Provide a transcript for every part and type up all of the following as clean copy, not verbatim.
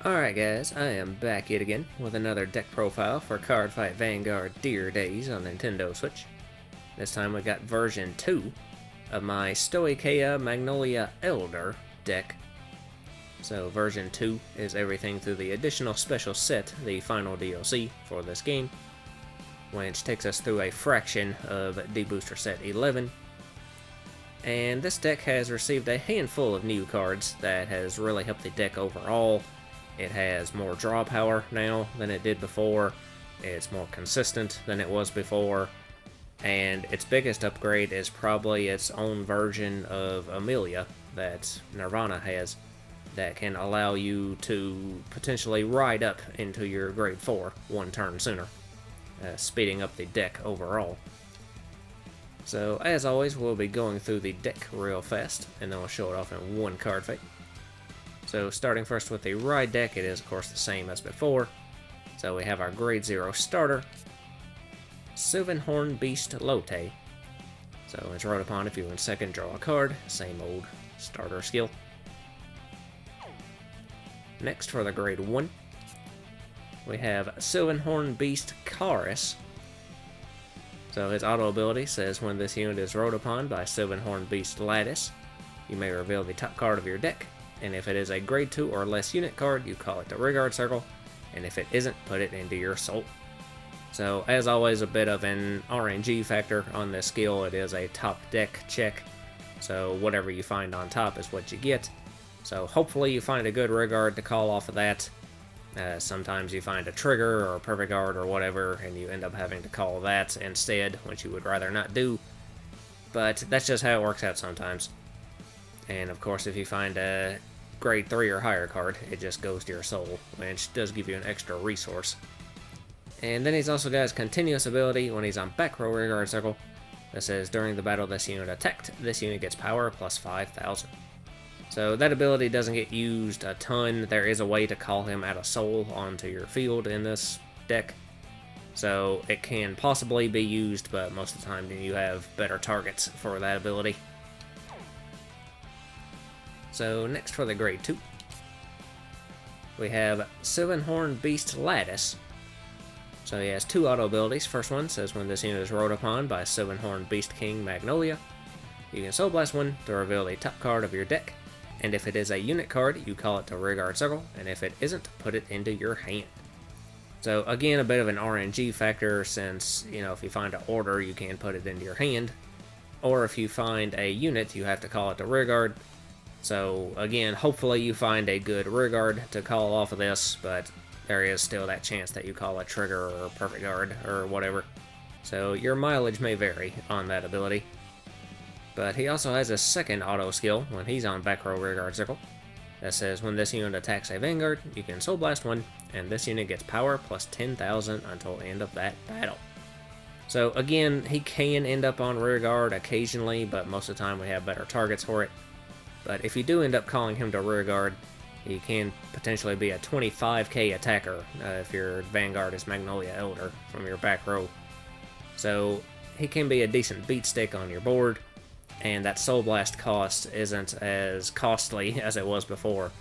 Alright guys, I am back yet again with another deck profile for Cardfight Vanguard Dear Days on Nintendo Switch. This time we got version 2 of my Stoicheia Magnolia Elder deck. So version 2 is everything through the additional special set, the final DLC for this game, which takes us through a fraction of the booster set 11. And this deck has received a handful of new cards that has really helped the deck overall. It has more draw power now than it did before, it's more consistent than it was before, and its biggest upgrade is probably its own version of Amelia that Nirvana has that can allow you to potentially ride up into your grade 4 one turn sooner, speeding up the deck overall. So as always, we'll be going through the deck real fast, and then we'll show it off in one card fight. So starting first with the ride deck, it is of course the same as before. So we have our grade 0 starter, Sylvan Horned Beast Lotte. So it's wrote upon if you win second, draw a card, same old starter skill. Next for the grade 1, we have Sylvan Horned Beast Chorus. So his auto ability says when this unit is wrote upon by Sylvan Horned Beast Lattice, you may reveal the top card of your deck. And if it is a grade 2 or less unit card, you call it the Vanguard circle, and if it isn't, put it into your soul. So as always, a bit of an RNG factor on this skill. It is a top deck check, so whatever you find on top is what you get. So hopefully you find a good Vanguard to call off of that. Sometimes you find a trigger or a perfect guard or whatever, and you end up having to call that instead, which you would rather not do. But that's just how it works out sometimes. And of course, if you find a grade 3 or higher card, it just goes to your soul, which does give you an extra resource. And then he's also got his continuous ability when he's on back row Vanguard circle that says during the battle this unit attacked, this unit gets power plus 5,000. So that ability doesn't get used a ton. There is a way to call him out of soul onto your field in this deck. So it can possibly be used, but most of the time you have better targets for that ability. So next for the grade 2, we have Sylvan Horned Beast Lattice. So he has two auto abilities. First one says when this unit is rode upon by Sylvan Horned Beast King Magnolia, you can Soul Blast one to reveal the top card of your deck, and if it is a unit card, you call it the Vanguard circle, and if it isn't, put it into your hand. So again, a bit of an RNG factor since, you know, if you find an order, you can put it into your hand, or if you find a unit, you have to call it the Vanguard. So again, hopefully you find a good Vanguard to call off of this, but there is still that chance that you call a trigger or a perfect guard or whatever. So your mileage may vary on that ability. But he also has a second auto skill when he's on back row Vanguard circle that says when this unit attacks a Vanguard, you can Soul Blast one, and this unit gets power plus 10,000 until the end of that battle. So again, he can end up on Vanguard occasionally, but most of the time we have better targets for it. But if you do end up calling him to Vanguard, he can potentially be a 25k attacker if your Vanguard is Magnolia Elder from your back row. So he can be a decent beat stick on your board, and that Soul Blast cost isn't as costly as it was before,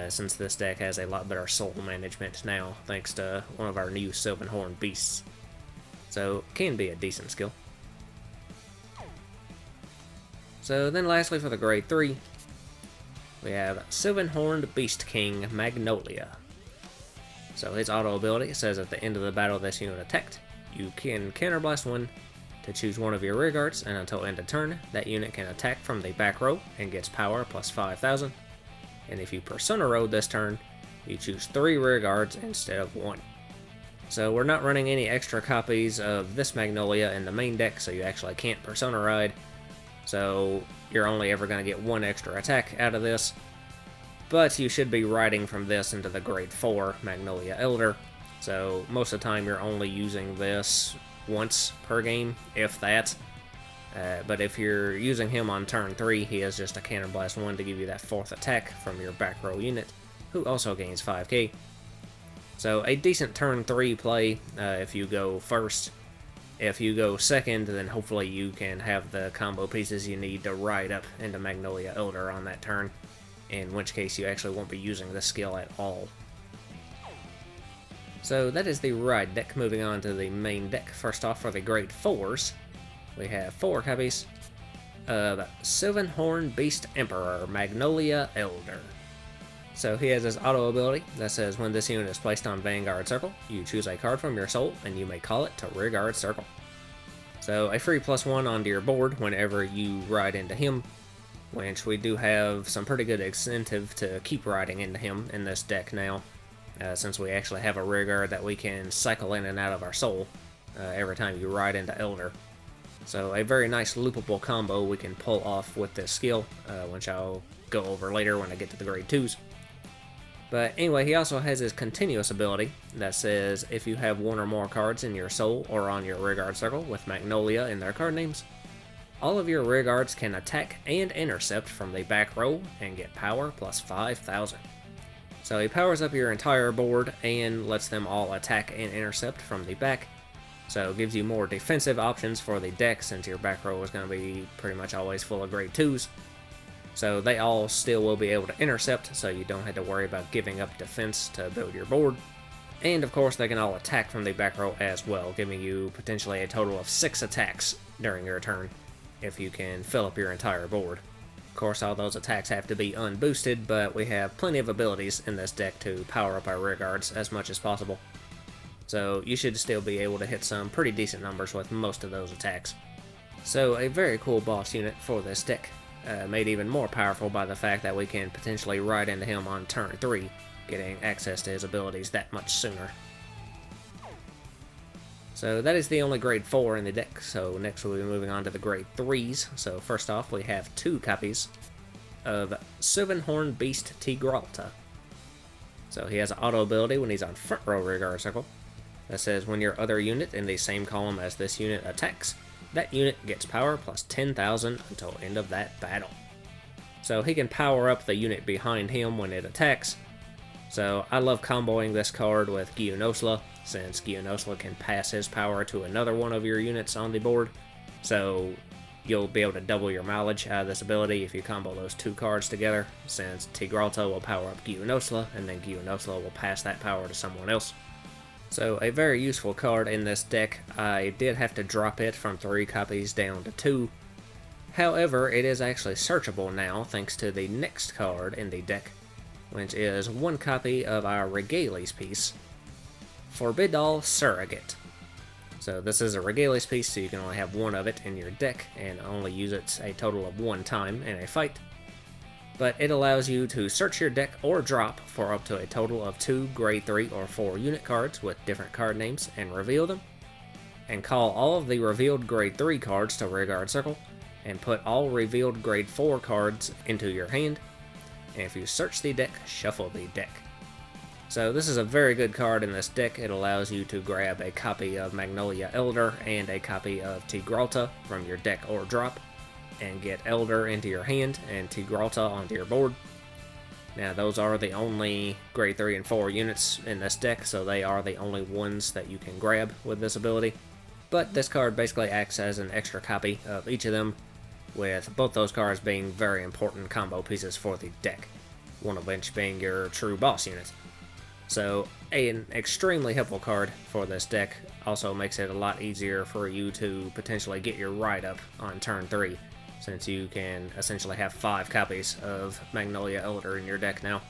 since this deck has a lot better soul management now, thanks to one of our new Sylvan Horned Beasts. So can be a decent skill. So then lastly for the grade 3, we have Sylvan Horned Beast King Magnolia. So his auto ability says at the end of the battle this unit attacked, you can counterblast one to choose one of your Vanguards, and until end of turn, that unit can attack from the back row and gets power plus 5,000. And if you Persona Road this turn, you choose 3 Vanguards instead of 1. So we're not running any extra copies of this Magnolia in the main deck, so you actually can't Persona Ride. So you're only ever going to get 1 extra attack out of this, but you should be riding from this into the grade 4 Magnolia Elder, so most of the time you're only using this once per game, if that. But if you're using him on turn 3, he has just a Counterblast 1 to give you that 4th attack from your back row unit, who also gains 5k. So a decent turn 3 play if you go first. If you go second, then hopefully you can have the combo pieces you need to ride up into Magnolia Elder on that turn, in which case you actually won't be using this skill at all. So that is the ride deck. Moving on to the main deck. First off, for the grade 4s, we have 4 copies of Sylvan Horned Beast Emperor Magnolia Elder. So he has his auto ability that says when this unit is placed on Vanguard Circle, you choose a card from your soul and you may call it to Rearguard Circle. So a free +1 onto your board whenever you ride into him, which we do have some pretty good incentive to keep riding into him in this deck now, since we actually have a rearguard that we can cycle in and out of our soul every time you ride into Elder. So a very nice loopable combo we can pull off with this skill, which I'll go over later when I get to the grade 2s. But anyway, he also has his continuous ability that says if you have 1 or more cards in your soul or on your rearguard circle with Magnolia in their card names, all of your rearguards can attack and intercept from the back row and get power plus 5,000. So he powers up your entire board and lets them all attack and intercept from the back. So it gives you more defensive options for the deck since your back row is going to be pretty much always full of grade 2s. So they all still will be able to intercept, so you don't have to worry about giving up defense to build your board. And of course they can all attack from the back row as well, giving you potentially a total of 6 attacks during your turn, if you can fill up your entire board. Of course all those attacks have to be unboosted, but we have plenty of abilities in this deck to power up our rearguards as much as possible. So you should still be able to hit some pretty decent numbers with most of those attacks. So a very cool boss unit for this deck. Made even more powerful by the fact that we can potentially ride into him on turn 3, getting access to his abilities that much sooner. So that is the only grade 4 in the deck, so next we'll be moving on to the grade 3s. So first off, we have 2 copies of Sylvan Horned Beast Tigralta. So he has an auto ability when he's on front row rearguard circle that says when your other unit in the same column as this unit attacks, that unit gets power plus 10,000 until end of that battle. So he can power up the unit behind him when it attacks. So I love comboing this card with Gyunosla, since Gyunosla can pass his power to another one of your units on the board. So you'll be able to double your mileage out of this ability if you combo those 2 cards together, since Tigralta will power up Gyunosla, and then Gyunosla will pass that power to someone else. So a very useful card in this deck. I did have to drop it from 3 copies down to 2. However, it is actually searchable now thanks to the next card in the deck, which is 1 copy of our Regales piece, Forbidal Surrogate. So this is a Regales piece, so you can only have 1 of it in your deck and only use it a total of 1 time in a fight. But it allows you to search your deck or drop for up to a total of 2 grade 3 or 4 unit cards with different card names and reveal them, and call all of the revealed grade 3 cards to rearguard circle, and put all revealed grade 4 cards into your hand, and if you search the deck, shuffle the deck. So this is a very good card in this deck. It allows you to grab a copy of Magnolia Elder and a copy of Tigralta from your deck or drop, and get Elder into your hand and Tigralta onto your board. Now those are the only grade 3 and 4 units in this deck, so they are the only ones that you can grab with this ability. But this card basically acts as an extra copy of each of them, with both those cards being very important combo pieces for the deck, one of which being your true boss unit. So an extremely helpful card for this deck. Also makes it a lot easier for you to potentially get your ride up on turn 3, since you can essentially have 5 copies of Magnolia Elder in your deck now.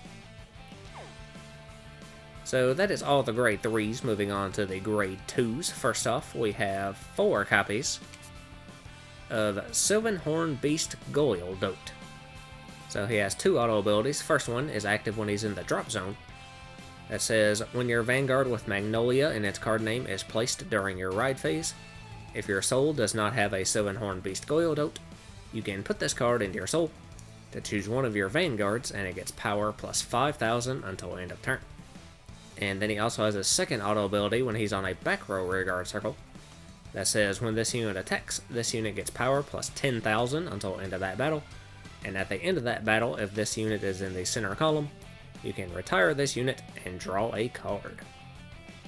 So that is all the grade 3s. Moving on to the grade 2s. First off, we have 4 copies of Sylvan Horned Beast Goyledote. So he has 2 auto abilities. First one is active when he's in the drop zone. That says, when your Vanguard with Magnolia in its card name is placed during your ride phase, if your soul does not have a Sylvan Horned Beast Goyledote, you can put this card into your soul to choose one of your Vanguards, and it gets power plus 5,000 until end of turn. And then he also has a second auto ability when he's on a back row rearguard circle that says when this unit attacks, this unit gets power plus 10,000 until end of that battle, and at the end of that battle, if this unit is in the center column, you can retire this unit and draw a card.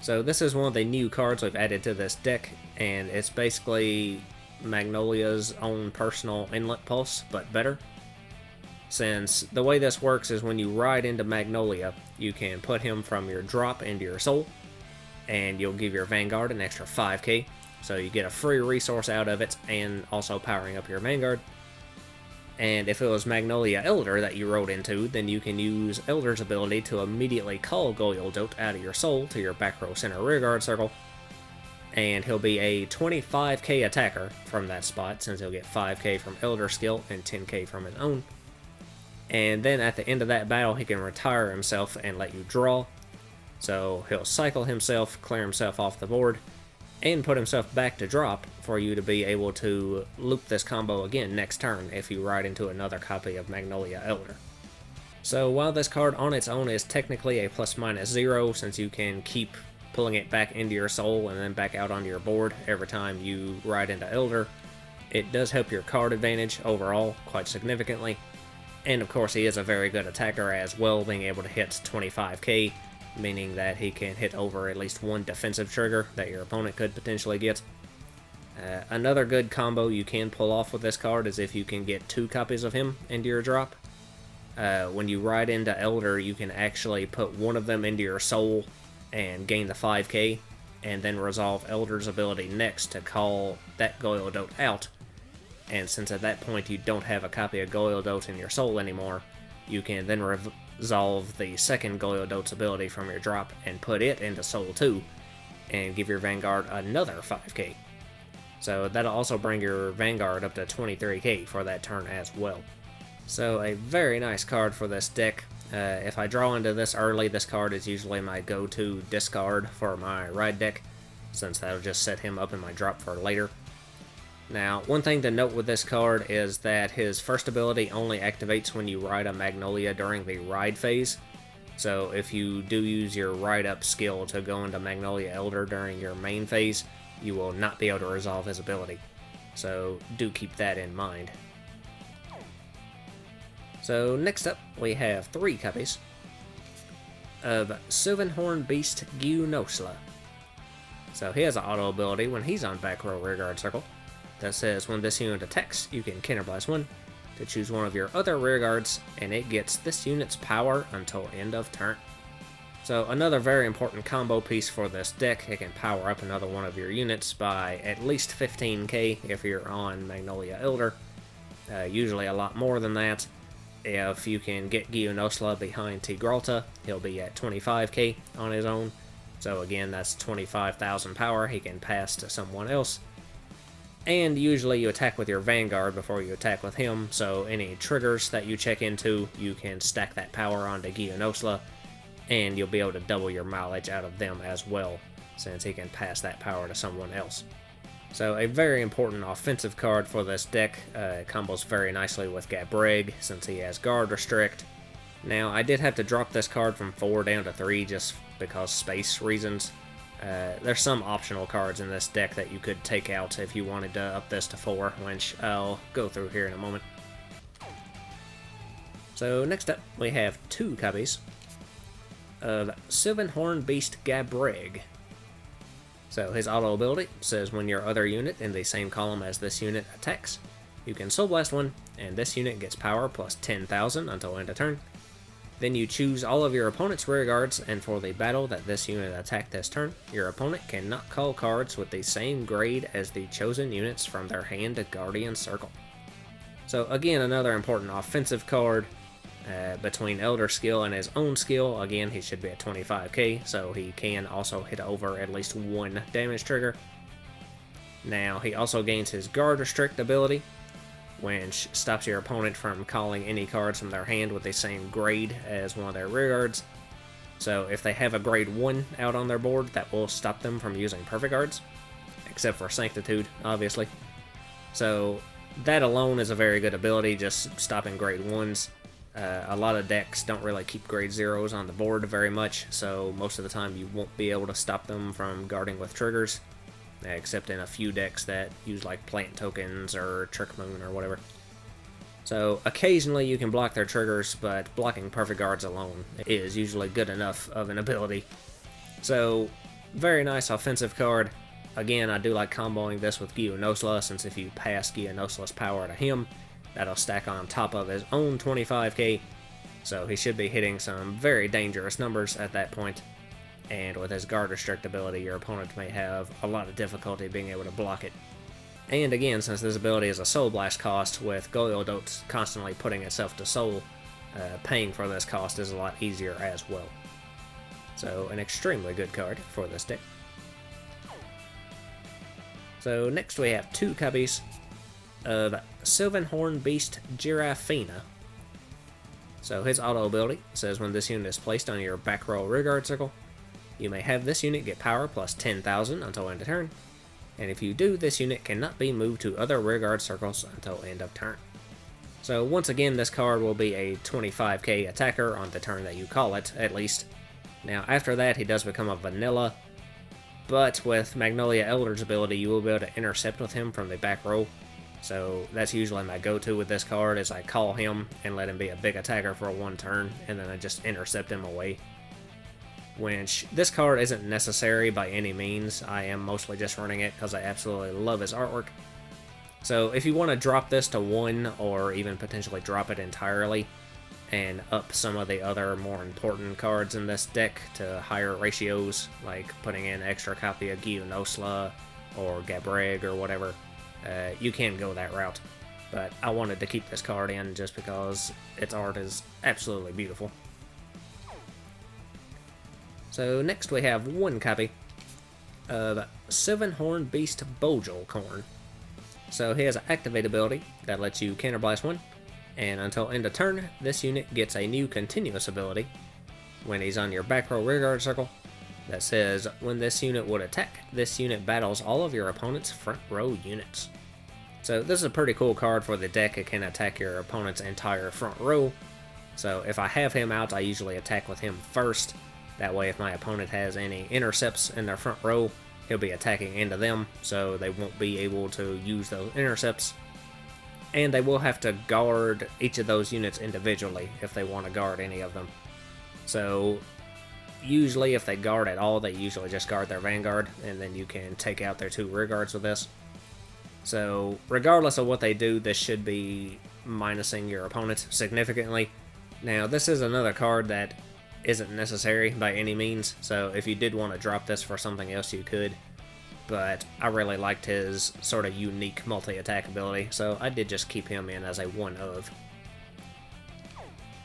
So this is one of the new cards we've added to this deck, and it's basically Magnolia's own personal inlet pulse, but better. Since the way this works is when you ride into Magnolia, you can put him from your drop into your soul, and you'll give your Vanguard an extra 5k, so you get a free resource out of it and also powering up your Vanguard. And if it was Magnolia Elder that you rode into, then you can use Elder's ability to immediately call Goyledote out of your soul to your back row center rearguard circle, and he'll be a 25k attacker from that spot, since he'll get 5k from Elder skill and 10k from his own. And then at the end of that battle, he can retire himself and let you draw. So he'll cycle himself, clear himself off the board, and put himself back to drop for you to be able to loop this combo again next turn if you ride into another copy of Magnolia Elder. So while this card on its own is technically a ±0, since you can keep pulling it back into your soul and then back out onto your board every time you ride into Elder, it does help your card advantage overall quite significantly. And of course, he is a very good attacker as well, being able to hit 25k, meaning that he can hit over at least one defensive trigger that your opponent could potentially get. Another good combo you can pull off with this card is if you can get 2 copies of him into your drop. When you ride into Elder, you can actually put one of them into your soul and gain the 5k, and then resolve Elder's ability next to call that Goyledote out. And since at that point you don't have a copy of Goyledote in your soul anymore, you can then resolve the second Goyledote's ability from your drop and put it into soul 2, and give your Vanguard another 5k. So that'll also bring your Vanguard up to 23k for that turn as well. So a very nice card for this deck. If I draw into this early, this card is usually my go-to discard for my ride deck, since that'll just set him up in my drop for later. Now, one thing to note with this card is that his first ability only activates when you ride a Magnolia during the ride phase. So if you do use your ride up skill to go into Magnolia Elder during your main phase, you will not be able to resolve his ability. So do keep that in mind. So next up, we have 3 copies of Sylvan Horned Beast Gyunosla. So he has an auto ability when he's on back row rearguard circle that says when this unit attacks, you can counterblast 1 to choose one of your other rearguards, and it gets this unit's power until end of turn. So another very important combo piece for this deck. It can power up another one of your units by at least 15k if you're on Magnolia Elder. Usually a lot more than that. If you can get Gyunosla behind Tigralta, he'll be at 25k on his own. So again, that's 25,000 power he can pass to someone else. And usually you attack with your Vanguard before you attack with him, so any triggers that you check into, you can stack that power onto Gyunosla, and you'll be able to double your mileage out of them as well, since he can pass that power to someone else. So a very important offensive card for this deck. It combos very nicely with Gabreg, since he has Guard Restrict. Now, I did have to drop this card from 4 down to 3 just because space reasons. There's some optional cards in this deck that you could take out if you wanted to up this to 4, which I'll go through here in a moment. So next up, we have 2 copies of Sylvan Horned Beast Gabreg. So his auto ability says when your other unit in the same column as this unit attacks, you can Soul Blast 1, and this unit gets power plus 10,000 until end of turn. Then you choose all of your opponent's rearguards, and for the battle that this unit attacked this turn, your opponent cannot call cards with the same grade as the chosen units from their hand to Guardian Circle. So again, another important offensive card. Between Elder skill and his own skill, again, he should be at 25k, so he can also hit over at least 1 damage trigger. Now, he also gains his Guard Restrict ability, which stops your opponent from calling any cards from their hand with the same grade as one of their rearguards. So if they have a grade 1 out on their board, that will stop them from using perfect guards, except for Sanctitude, obviously. So that alone is a very good ability, just stopping grade 1s. A lot of decks don't really keep grade 0s on the board very much, so most of the time you won't be able to stop them from guarding with triggers, except in a few decks that use like plant tokens or Trick Moon or whatever. So occasionally you can block their triggers, but blocking perfect guards alone is usually good enough of an ability. So very nice offensive card. Again, I do like comboing this with Gyunosla, since if you pass Gyunosla's power to him, that'll stack on top of his own 25k, so he should be hitting some very dangerous numbers at that point. and with his guard restrict ability, your opponent may have a lot of difficulty being able to block it. And again, since this ability is a Soul Blast cost, with Goyldot constantly putting itself to Soul, paying for this cost is a lot easier as well. So, an extremely good card for this deck. So, next we have 2 copies of Sylvan Horned Beast Giraffina. So, his auto ability says when this unit is placed on your back row rearguard circle, you may have this unit get power plus 10,000 until end of turn, and if you do, this unit cannot be moved to other rearguard circles until end of turn. So once again, this card will be a 25k attacker on the turn that you call it, at least. Now after that, he does become a vanilla, but with Magnolia Elder's ability, you will be able to intercept with him from the back row. So that's usually my go-to with this card, is I call him and let him be a big attacker for 1 turn, and then I just intercept him away. Which, this card isn't necessary by any means. I am mostly just running it because I absolutely love his artwork. So if you want to drop this to 1, or even potentially drop it entirely, and up some of the other more important cards in this deck to higher ratios, like putting in extra copy of Gionosla or Gabreg or whatever, you can go that route. But I wanted to keep this card in just because its art is absolutely beautiful. So next we have 1 copy of Sylvan Horned Beast Bojolcorn. So he has an activate ability that lets you counterblast 1, and until end of turn, this unit gets a new continuous ability when he's on your back row rearguard circle that says when this unit would attack, this unit battles all of your opponent's front row units. So this is a pretty cool card for the deck. It can attack your opponent's entire front row. So if I have him out, I usually attack with him first. That way, if my opponent has any intercepts in their front row, he'll be attacking into them, so they won't be able to use those intercepts. And they will have to guard each of those units individually if they want to guard any of them. So, usually if they guard at all, they usually just guard their Vanguard, and then you can take out their 2 rearguards with this. So, regardless of what they do, this should be minusing your opponent significantly. Now, this is another card that isn't necessary by any means, so if you did want to drop this for something else, you could. But I really liked his sort of unique multi-attack ability, so I did just keep him in as a 1 of.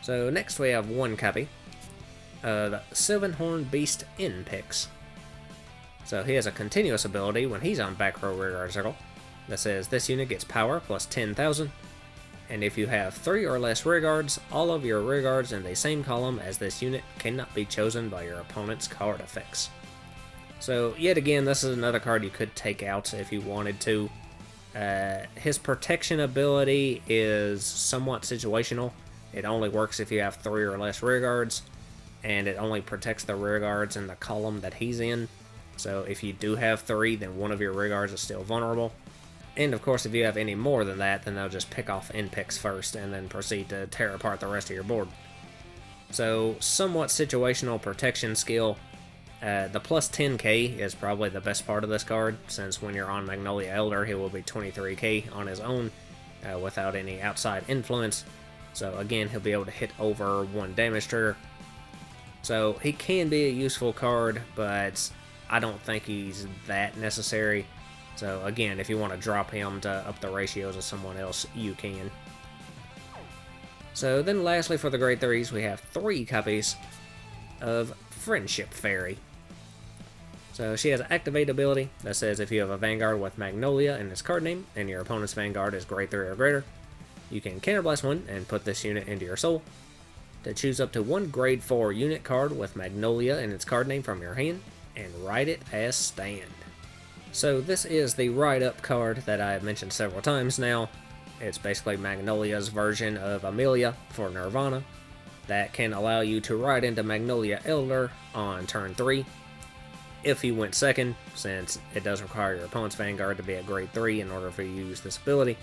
So next we have 1 copy of Sylvan Horned Beast Npix. So he has a continuous ability when he's on back row rearguard circle that says this unit gets power plus 10,000. And if you have 3 or less rearguards, all of your rearguards in the same column as this unit cannot be chosen by your opponent's card effects. So yet again, this is another card you could take out if you wanted to. His protection ability is somewhat situational. It only works if you have 3 or less rearguards, and it only protects the rearguards in the column that he's in. So if you do have 3, then one of your rearguards is still vulnerable. And of course, if you have any more than that, then they'll just pick off Npix first and then proceed to tear apart the rest of your board. So, somewhat situational protection skill. The plus 10k is probably the best part of this card, since when you're on Magnolia Elder, he will be 23k on his own without any outside influence. So again, he'll be able to hit over 1 damage trigger. So he can be a useful card, but I don't think he's that necessary. So again, if you want to drop him to up the ratios of someone else, you can. So then lastly for the grade 3s, we have 3 copies of Friendship Fairy. So she has an activate ability that says if you have a Vanguard with Magnolia in its card name, and your opponent's Vanguard is grade 3 or greater, you can counterblast 1 and put this unit into your soul. To choose up to 1 grade 4 unit card with Magnolia in its card name from your hand, and write it as stand. So this is the Ride Up card that I have mentioned several times now. It's basically Magnolia's version of Amelia for Nirvana that can allow you to ride into Magnolia Elder on turn 3 if you went second, since it does require your opponent's Vanguard to be at grade 3 in order for you to use this ability.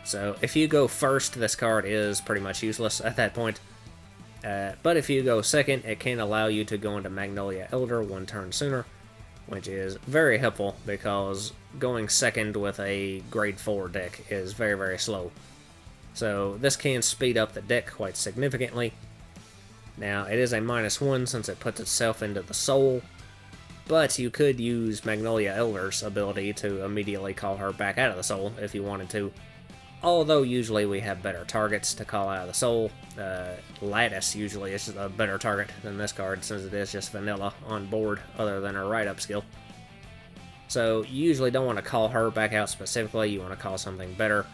So if you go first, this card is pretty much useless at that point. But if you go second, it can allow you to go into Magnolia Elder 1 turn sooner, which is very helpful because going second with a grade 4 deck is very, very slow. So this can speed up the deck quite significantly. Now, it is a -1 since it puts itself into the soul, but you could use Magnolia Elder's ability to immediately call her back out of the soul if you wanted to. Although usually we have better targets to call out of the soul. Lattice usually is a better target than this card, since it is just vanilla on board other than her ride-up skill. So you usually don't want to call her back out specifically, you want to call something better.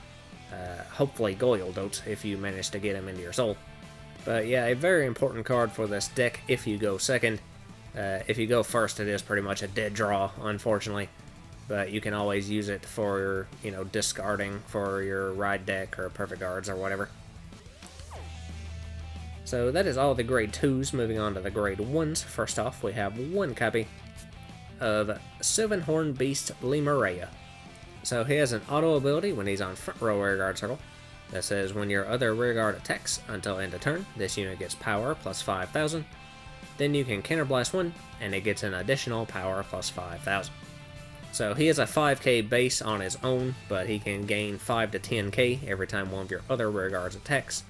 Hopefully Goyledote if you manage to get him into your soul. But yeah, a very important card for this deck if you go second. If you go first, it is pretty much a dead draw, unfortunately. But you can always use it for, you know, discarding for your ride deck or perfect guards or whatever. So that is all the grade 2s. Moving on to the grade 1s. First off, we have one copy of Sylvan Horned Beast Lemuria. So he has an auto ability when he's on front row rearguard circle that says when your other rearguard attacks until end of turn, this unit gets power plus 5,000. Then you can counterblast one, and it gets an additional power plus 5,000. So he has a 5k base on his own, but he can gain 5 to 10k every time one of your other rearguards attacks.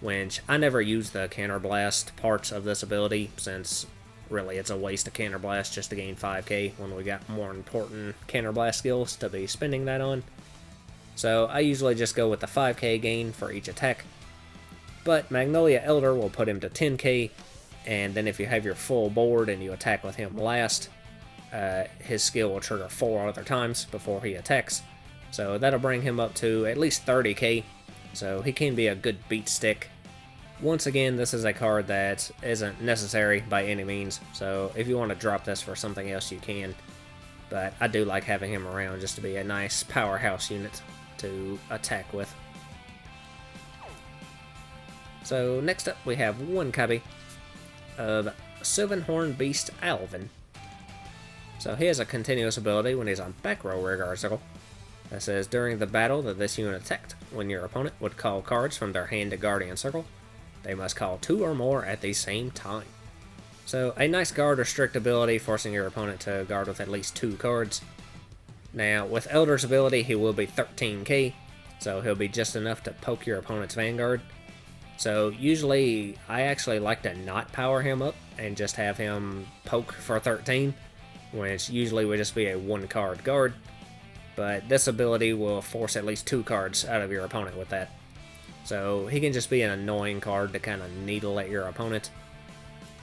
Which I never use the counterblast parts of this ability, since really it's a waste of counterblast just to gain 5k when we got more important counterblast skills to be spending that on. So I usually just go with the 5k gain for each attack. But Magnolia Elder will put him to 10k, and then if you have your full board and you attack with him last, his skill will trigger 4 other times before he attacks. So that'll bring him up to at least 30k, so he can be a good beat stick. Once again, this is a card that isn't necessary by any means, so if you want to drop this for something else, you can. But I do like having him around just to be a nice powerhouse unit to attack with. So next up, we have one copy of Sylvan Horned Beast Alvin. So he has a continuous ability when he's on back row rearguard circle that says during the battle that this unit attacked, when your opponent would call cards from their hand to guardian circle, they must call 2 or more at the same time. So a nice guard restrict ability, forcing your opponent to guard with at least 2 cards. Now with Elder's ability, he will be 13k, so he'll be just enough to poke your opponent's Vanguard. So usually I actually like to not power him up and just have him poke for 13, which usually would just be a 1-card guard. But this ability will force at least 2 cards out of your opponent with that. So he can just be an annoying card to kind of needle at your opponent.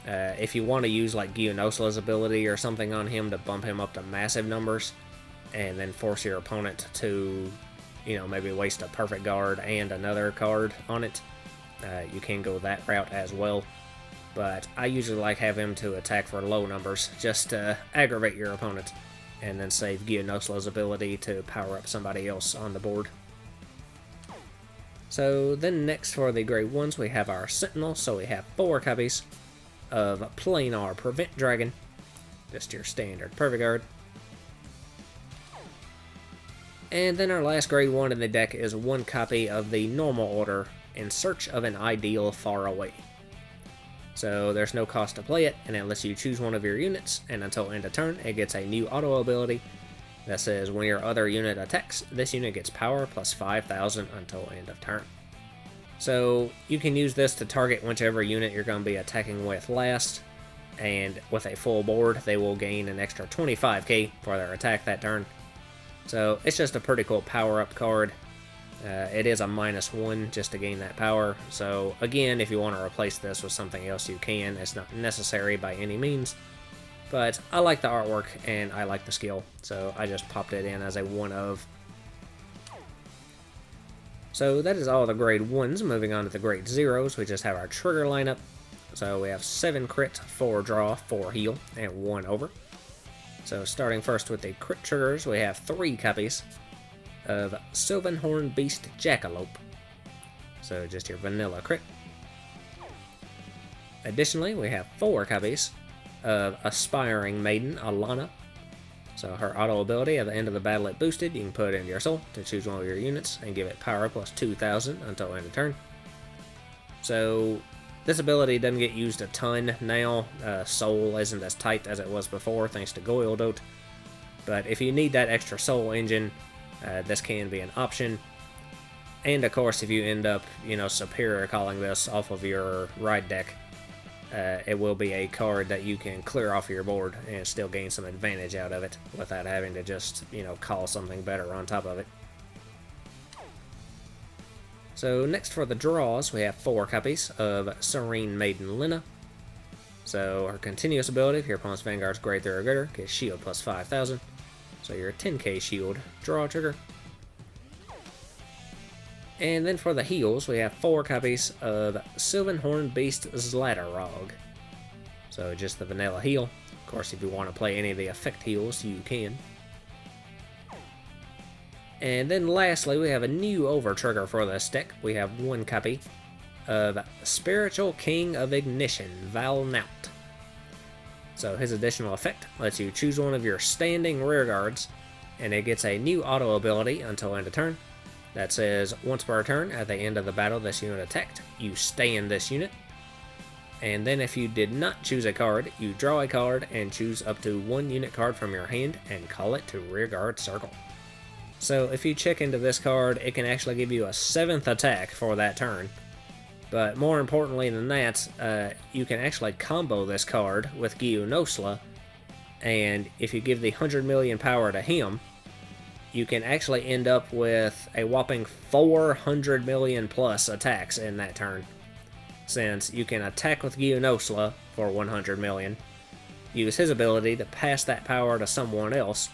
If you want to use like Geonosla's ability or something on him to bump him up to massive numbers, and then force your opponent to, you know, maybe waste a perfect guard and another card on it, you can go that route as well. But I usually like have him to attack for low numbers, just to aggravate your opponent, and then save Geonosla's ability to power up somebody else on the board. So then next for the grade 1s, we have our Sentinel. So we have 4 copies of Planar Prevent Dragon, just your standard perfect guard. And then our last grade 1 in the deck is 1 copy of the normal order, In Search of an Ideal Far Away. So there's no cost to play it, and it lets you choose one of your units, and until end of turn, it gets a new auto ability that says when your other unit attacks, this unit gets power plus 5,000 until end of turn. So you can use this to target whichever unit you're going to be attacking with last, and with a full board, they will gain an extra 25k for their attack that turn. So it's just a pretty cool power-up card. It is a -1 just to gain that power, so again, if you want to replace this with something else, you can. It's not necessary by any means, but I like the artwork and I like the skill, so I just popped it in as a 1 of. So that is all the grade 1s. Moving on to the grade 0s, we just have our trigger lineup. So we have 7 crit, 4 draw, 4 heal, and 1 over. So starting first with the crit triggers, we have 3 copies of Sylvan Horned Beast Jackalope. So just your vanilla crit. Additionally, we have 4 copies of Aspiring Maiden Alana. So her auto ability, at the end of the battle it boosted, you can put it into your soul to choose one of your units and give it power plus 2,000 until end of turn. So this ability doesn't get used a ton now. Soul isn't as tight as it was before thanks to Goyledote. But if you need that extra soul engine, this can be an option. And of course, if you end up, superior calling this off of your ride deck, it will be a card that you can clear off your board and still gain some advantage out of it without having to just, you know, call something better on top of it. So next for the draws, we have 4 copies of Serene Maiden Lena. So her continuous ability, if your opponent's Vanguard's grade 3 or greater, gets shield plus 5,000. So you're a 10k shield draw trigger. And then for the heals, we have 4 copies of Sylvan Horned Beast Zlatarog. So just the vanilla heal. Of course, if you want to play any of the effect heals, you can. And then lastly, we have a new over trigger for this deck. We have 1 copy of Spiritual King of Ignition, Valnaut. So his additional effect lets you choose one of your standing rear guards, and it gets a new auto ability until end of turn that says, once per turn at the end of the battle this unit attacked, you stay in this unit. And then if you did not choose a card, you draw a card and choose up to 1 unit card from your hand and call it to rear guard circle. So if you check into this card, it can actually give you a 7th attack for that turn. But more importantly than that, you can actually combo this card with Gionosla, and if you give the 100 million power to him, you can actually end up with a whopping 400 million plus attacks in that turn. Since you can attack with Gionosla for 100 million, use his ability to pass that power to someone else,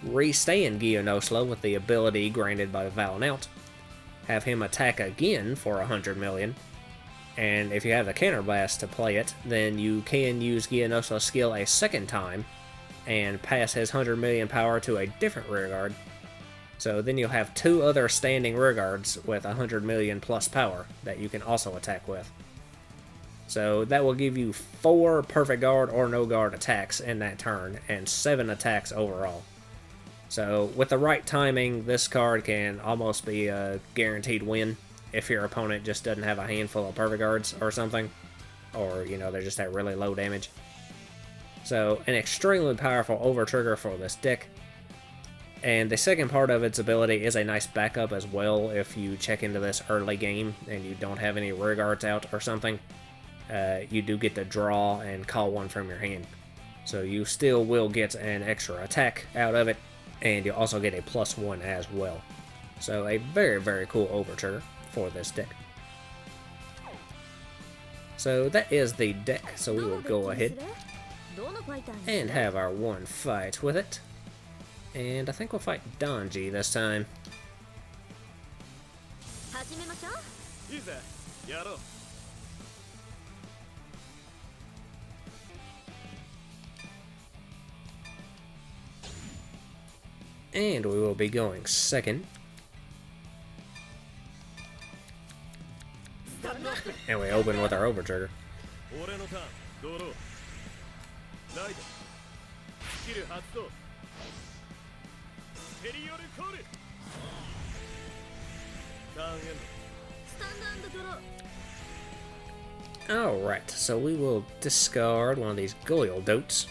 re-stand Gionosla with the ability granted by Valnaut, have him attack again for 100 million, and if you have the counterblast to play it, then you can use Gionosla's skill a second time and pass his 100 million power to a different rearguard. So then you'll have 2 other standing rearguards with 100 million plus power that you can also attack with. So that will give you 4 perfect guard or no guard attacks in that turn, and 7 attacks overall. So with the right timing, this card can almost be a guaranteed win if your opponent just doesn't have a handful of perfect guards or something, or, you know, they're just at really low damage. So an extremely powerful over trigger for this deck. And the second part of its ability is a nice backup as well if you check into this early game and you don't have any rear guards out or something. You do get to draw and call one from your hand. So you still will get an extra attack out of it, and you'll also get a +1 as well. So a very, very cool over trigger for this deck. So that is the deck, so we will go ahead and have our 1 fight with it. And I think we'll fight Donji this time. And we will be going second. And we open with our over trigger. Alright, so we will discard one of these Goyledotes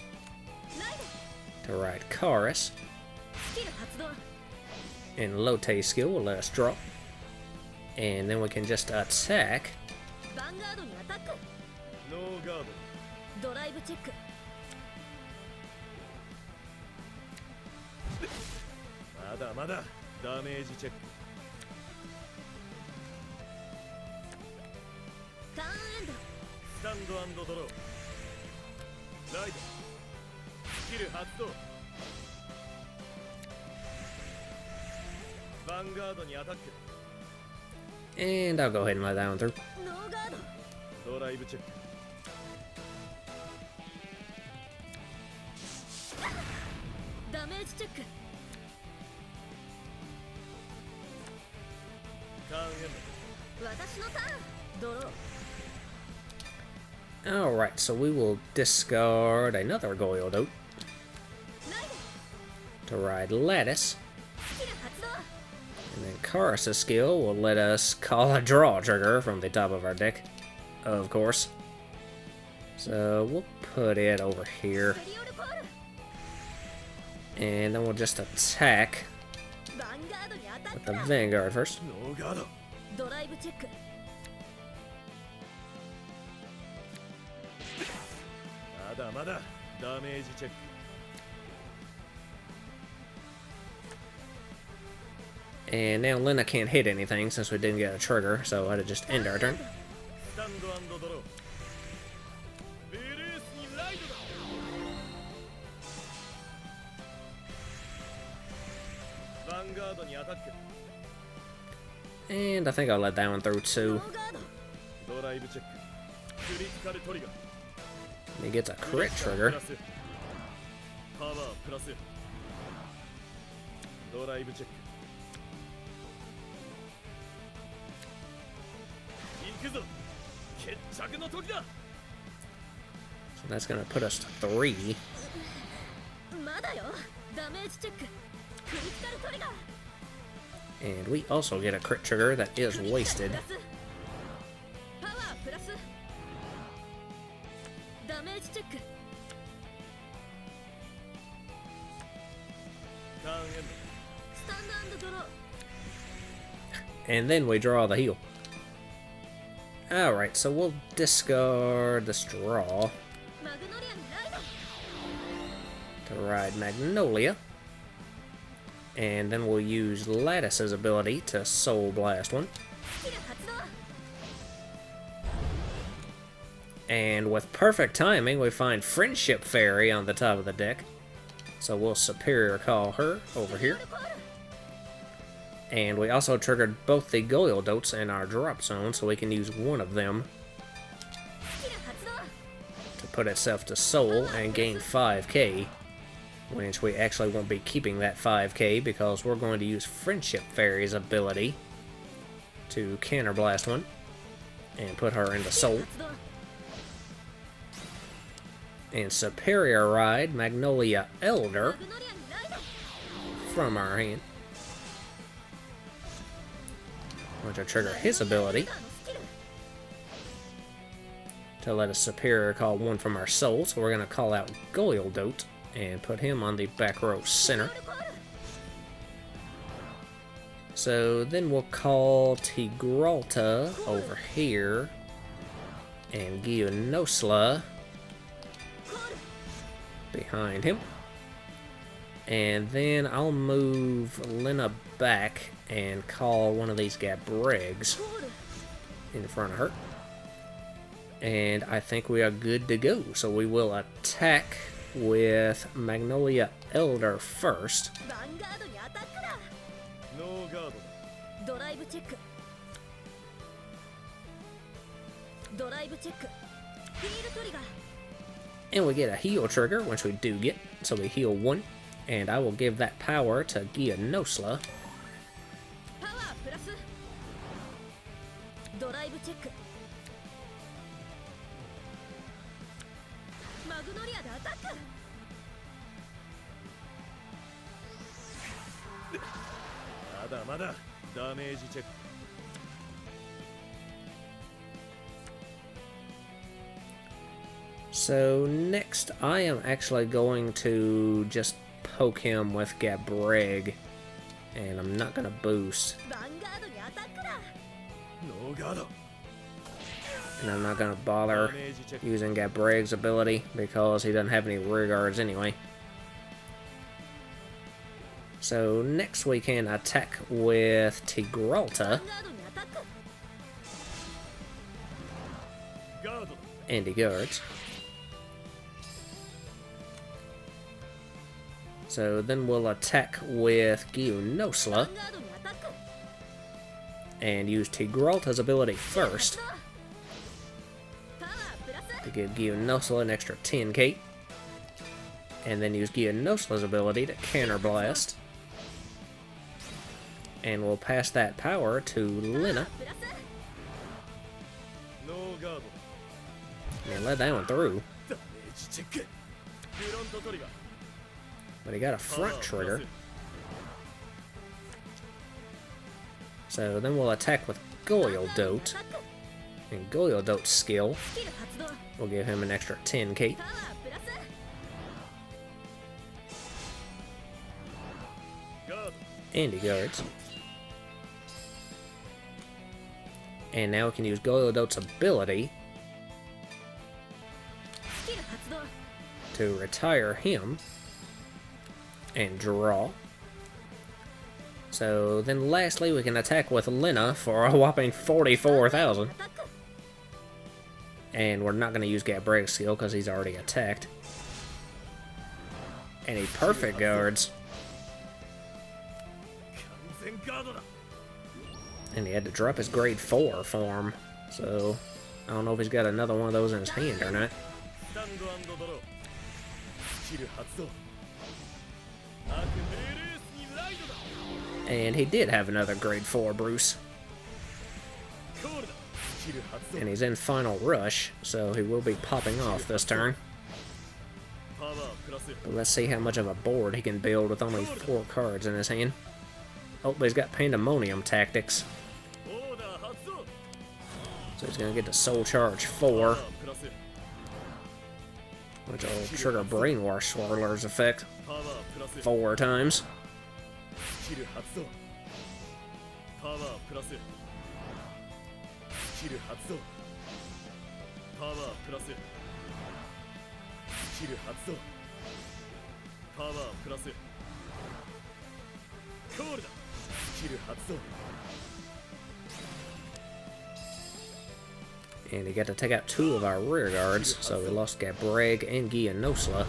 to ride Chorus. And Lotte skill will let us draw. And then we can just attack. And I'll go ahead and let that one through. Alright, so we will discard another Goyledote to ride Lattice. And then Chorus' skill will let us call a draw trigger from the top of our deck, of course. So we'll put it over here. And then we'll just attack with the Vanguard first. And now Lena can't hit anything since we didn't get a trigger, so I had to just end our turn. And I think I'll let that one through too. He gets a crit trigger. So that's gonna put us to 3. And we also get a crit trigger that is wasted. And then we draw the heal. Alright, so we'll discard the straw to ride Magnolia. And then we'll use Lattice's ability to Soul Blast one. And with perfect timing, we find Friendship Fairy on the top of the deck. So we'll Superior Call her over here. And we also triggered both the Goyledotes in our drop zone, so we can use one of them to put itself to Soul and gain 5k. Which we actually won't be keeping that 5k because we're going to use Friendship Fairy's ability to counterblast one and put her into Soul. And Superior Ride Magnolia Elder from our hand, which will trigger his ability to let us Superior Call one from our Soul. So we're going to call out Goyledote and put him on the back row center. So then we'll call Tigralta over here and Gionosla behind him. And then I'll move Lena back and call one of these Gabrigs in front of her. And I think we are good to go. So we will attack with Magnolia Elder first. And we get a heal trigger, which we do get, so we heal 1. And I will give that power to Gionosla. So next I am actually going to just poke him with Gabrig, and I'm not going to boost. And I'm not going to bother using Gabrig's ability because he doesn't have any rear guards anyway. So next we can attack with Tigralta and he guards. So then we'll attack with Gionosla and use Tigralta's ability first to give Gionosla an extra 10k, and then use Gionosla's ability to counterblast, and we'll pass that power to Lena and let that one through. But he got a front trigger. So then we'll attack with Goyledote. And Goyledote's skill will give him an extra 10k. And he guards. And now we can use Goyledote's ability to retire him and draw. So then lastly we can attack with Lena for a whopping 44,000. And we're not going to use Gabrig's skill because he's already attacked. And he perfect guards. And he had to drop his grade 4 form. So I don't know if he's got another one of those in his hand or not. And he did have another grade 4 Bruce. And he's in final rush, so he will be popping off this turn. But let's see how much of a board he can build with only 4 cards in his hand. Oh, but he's got Pandemonium Tactics. So he's going to get the Soul Charge 4. Which will trigger Brainwash Swirler's effect 4 times. And he got to take out 2 of our rear guards, so we lost Gabrig and Gianosla.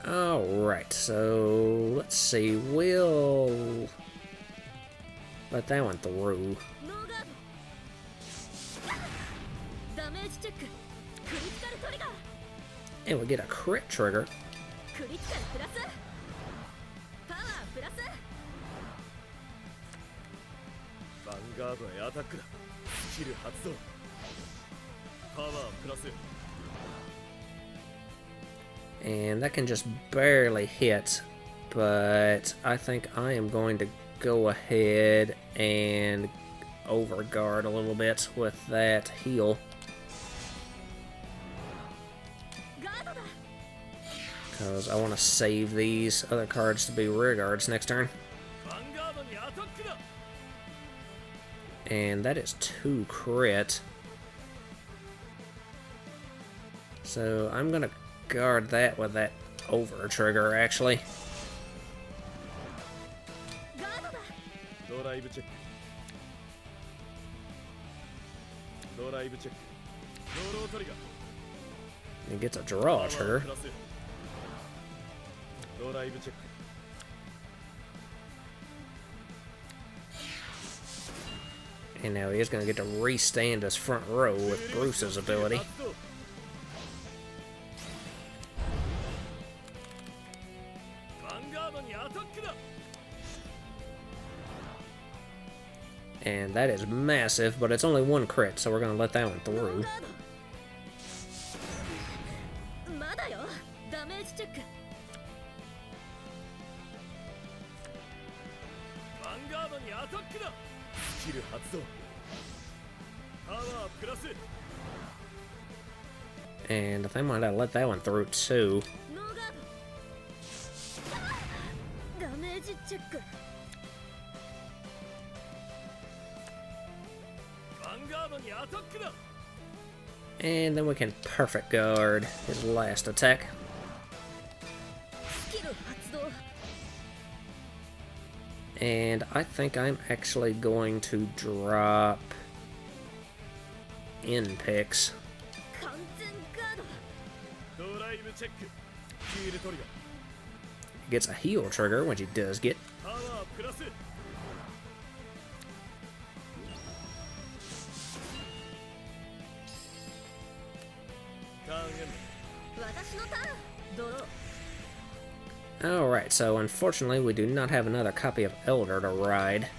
Alright, so let's see, we'll let that one through. And we get a crit trigger. And that can just barely hit, but I think I am going to go ahead and overguard a little bit with that heal. Because I want to save these other cards to be rear guards next turn. And that is 2 crit. So I'm going to guard that with that over trigger, actually. He gets a draw trigger. And now he is going to get to restand his front row with Bruce's ability. And that is massive, but it's only 1 crit, so we're going to let that one through. And I think I might have let that one through too. And then we can perfect guard his last attack. And I think I'm actually going to drop in picks. He gets a heal trigger, which he does get. Alright, so unfortunately we do not have another copy of Elder to ride.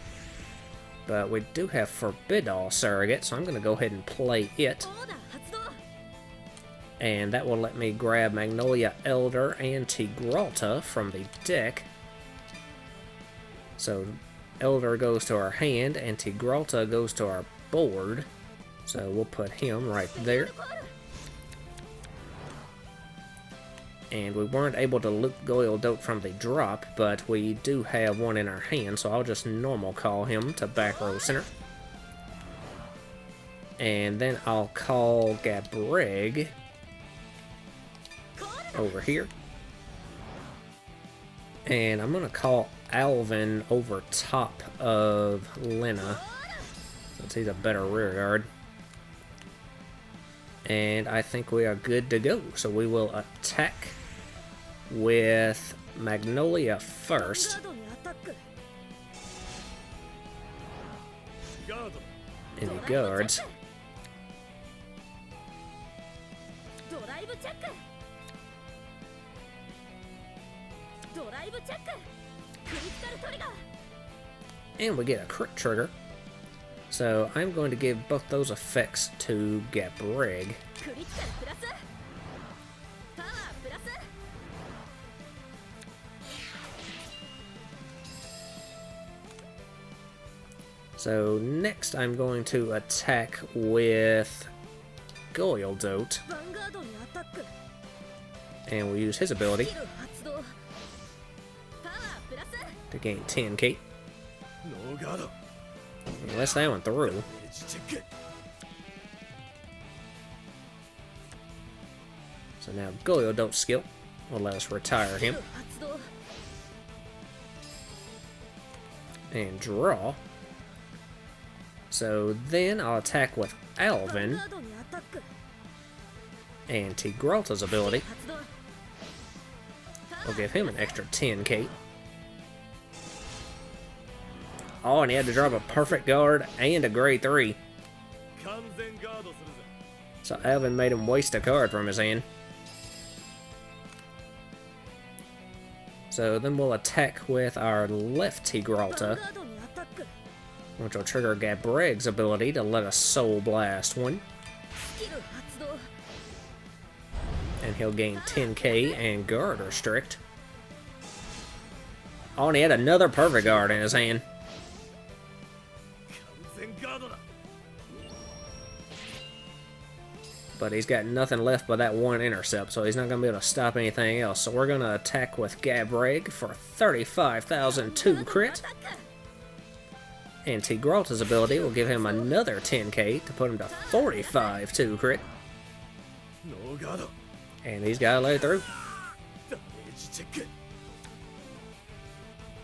But we do have Forbidal Surrogate, so I'm going to go ahead and play it. And that will let me grab Magnolia Elder and Tigralta from the deck. So Elder goes to our hand and Tigralta goes to our board. So we'll put him right there. And we weren't able to loot Goyledote from the drop, but we do have one in our hand, so I'll just normal call him to back row center. And then I'll call Gabreg over here. And I'm going to call Alvin over top of Lena, since he's a better rear guard. And I think we are good to go. So we will attack with Magnolia first. Any guards. And we get a crit trigger. So I'm going to give both those effects to Gabreg. So next I'm going to attack with Goyledote. And we'll use his ability to gain 10k. Unless that went through. So now Goyledote's skill will let us retire him. And draw. So then I'll attack with Alvin. And Tigralta's ability will give him an extra 10k. Oh, and he had to drop a perfect guard and a grade 3. So Alvin made him waste a card from his hand. So then we'll attack with our left Tigralta, which will trigger Gabreg's ability to let us Soul Blast one. And he'll gain 10k and guard restrict. Oh, and he had another perfect guard in his hand. But he's got nothing left but that one intercept, so he's not going to be able to stop anything else. So we're going to attack with Gabreg for 35,002 crit. And Tigralta's ability will give him another 10k to put him to 45,2 crit. And he's got to let it through.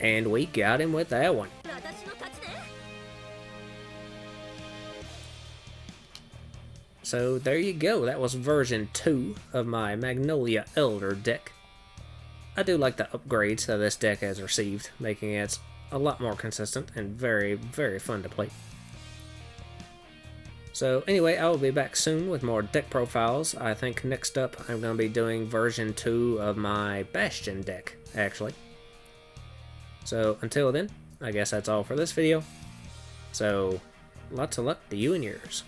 And we got him with that one. So there you go, that was version 2 of my Magnolia Elder deck. I do like the upgrades that this deck has received, making it a lot more consistent and very, very fun to play. So anyway, I will be back soon with more deck profiles. I think next up I'm going to be doing version 2 of my Bastion deck, actually. So until then, I guess that's all for this video. So lots of luck to you and yours.